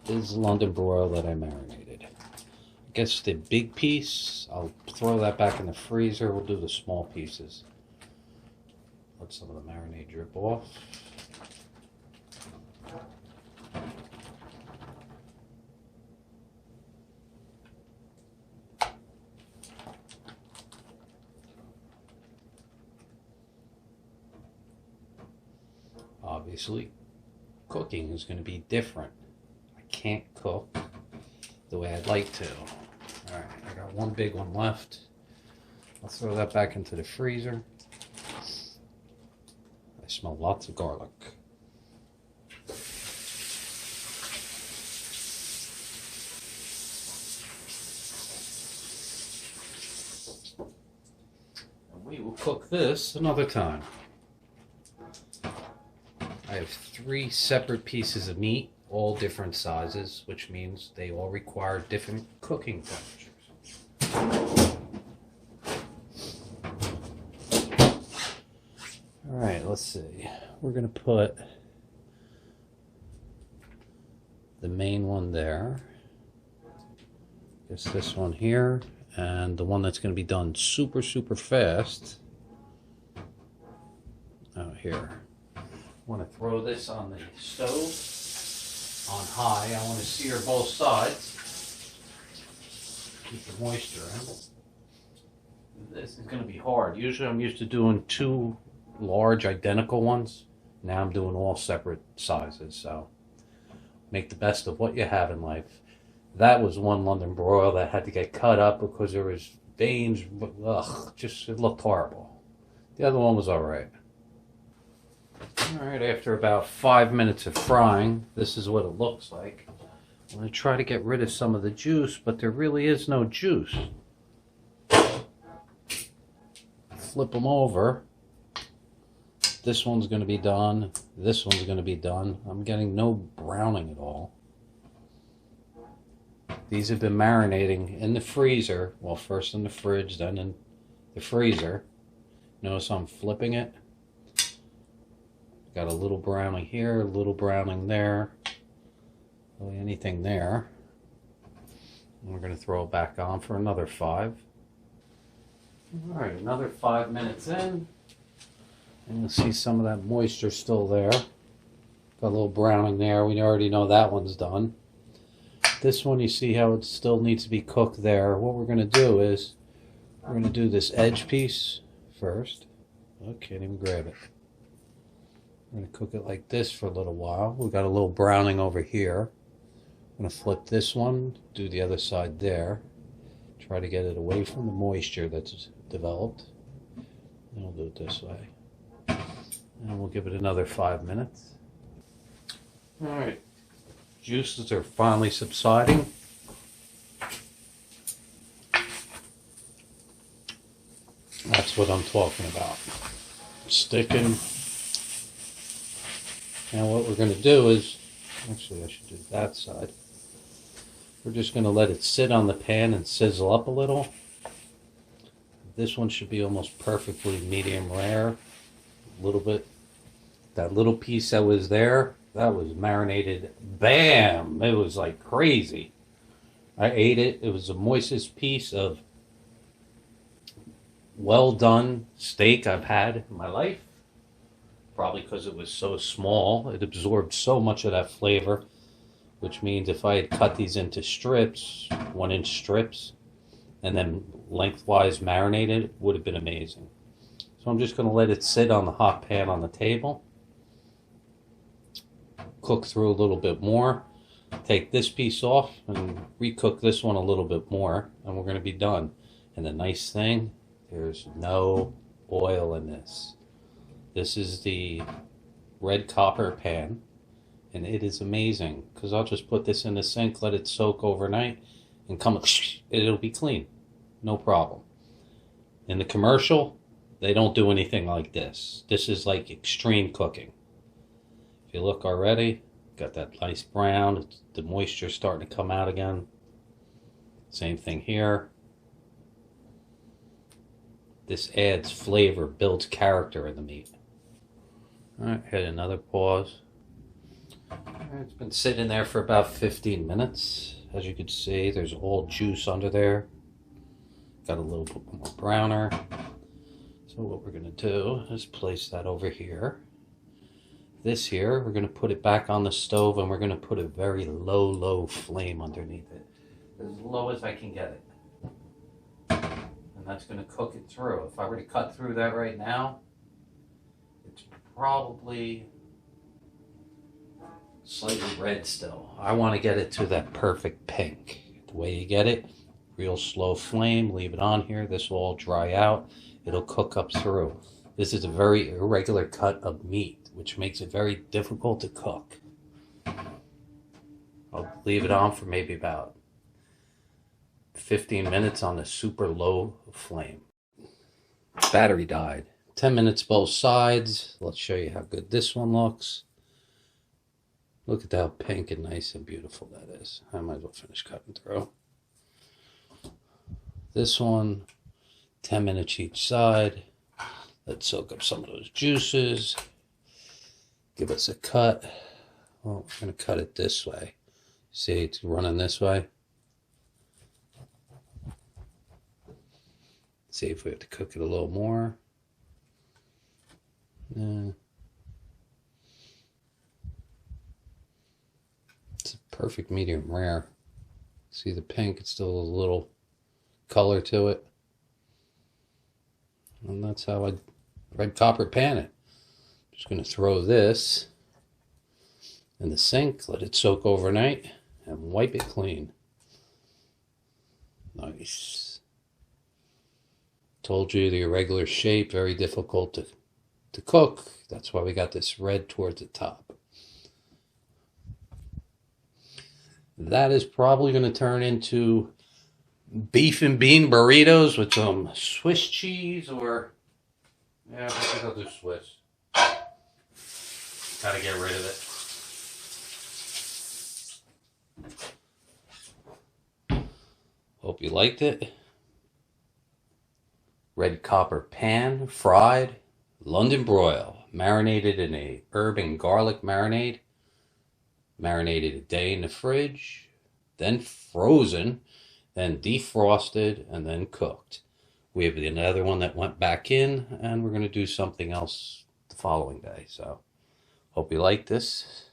is London broil that I marinated. I guess the big piece, I'll throw that back in the freezer. We'll do the small pieces. Let some of the marinade drip off. Obviously, cooking is going to be different. I can't cook the way I'd like to. Alright, I got one big one left. I'll throw that back into the freezer. I smell lots of garlic. And we will cook this another time. I have 3 separate pieces of meat, all different sizes, which means they all require different cooking temperatures. Alright, let's see. We're going to put the main one there. Guess this one here. And the one that's going to be done super fast out here. I want to throw this on the stove on high. I want to sear both sides. Keep the moisture in. This is going to be hard. Usually I'm used to doing 2 large identical ones. Now I'm doing all separate sizes. So make the best of what you have in life. That was one London broil that had to get cut up because there was veins. Ugh, just it looked horrible. The other one was all right. Alright, after about 5 minutes of frying, this is what it looks like. I'm going to try to get rid of some of the juice, but there really is no juice. Flip them over. This one's going to be done. This one's going to be done. I'm getting no browning at all. These have been marinating in the freezer. Well, first in the fridge, then in the freezer. Notice I'm flipping it. Got a little browning here, a little browning there. Really anything there. And we're going to throw it back on for another 5. Alright, another 5 minutes in. And you'll see some of that moisture still there. Got a little browning there. We already know that one's done. This one, you see how it still needs to be cooked there. What we're going to do is, we're going to do this edge piece first. Oh, can't even grab it. We're going to cook it like this for a little while. We've got a little browning over here. I'm going to flip this one, do the other side there. Try to get it away from the moisture that's developed. And we'll do it this way. And we'll give it another 5 minutes. Alright. Juices are finally subsiding. That's what I'm talking about. Sticking. Now what we're going to do is, actually I should do that side. We're just going to let it sit on the pan and sizzle up a little. This one should be almost perfectly medium rare. A little bit. That little piece that was there, that was marinated. Bam! It was like crazy. I ate it. It was the moistest piece of well done steak I've had in my life. Probably because it was so small. It absorbed so much of that flavor. Which means if I had cut these into strips, 1-inch strips, and then lengthwise marinated, it would have been amazing. So I'm just going to let it sit on the hot pan on the table. Cook through a little bit more. Take this piece off and recook this one a little bit more. And we're going to be done. And the nice thing, there's no oil in this. This is the red copper pan. And it is amazing. Because I'll just put this in the sink, let it soak overnight. And it'll be clean. No problem. In the commercial, they don't do anything like this. This is like extreme cooking. If you look already, got that nice brown. The moisture starting to come out again. Same thing here. This adds flavor, builds character in the meat. Alright, hit another pause. It's been sitting there for about 15 minutes. As you can see, there's all juice under there. Got a little bit more browner. So what we're going to do is place that over here. This here, we're going to put it back on the stove, and we're going to put a very low flame underneath it. As low as I can get it. And that's going to cook it through. If I were to cut through that right now, it's probably slightly red still. I want to get it to that perfect pink. The way you get it, real slow flame, leave it on here. This will all dry out. It'll cook up through. This is a very irregular cut of meat, which makes it very difficult to cook. I'll leave it on for maybe about 15 minutes on a super low flame. Battery died. 10 minutes both sides. Let's show you how good this one looks. Look at how pink and nice and beautiful that is. I might as well finish cutting through. This one, 10 minutes each side. Let's soak up some of those juices. Give us a cut. Well, we're going to cut it this way. See, it's running this way. See if we have to cook it a little more. It's a perfect medium rare. See the pink, it's still a little color to it. And that's how I red copper pan it. Just going to throw this in the sink, let it soak overnight, and wipe it clean. Nice. Told you the irregular shape, very difficult to cook. That's why we got this red towards the top. That is probably going to turn into beef and bean burritos with some Swiss cheese, or yeah, I think I'll do Swiss. Gotta get rid of it. Hope you liked it. Red copper pan, fried, London broil, marinated in a herb and garlic marinade. Marinated a day in the fridge, then frozen, then defrosted, and then cooked. We have another one that went back in, and we're going to do something else the following day. So, hope you like this.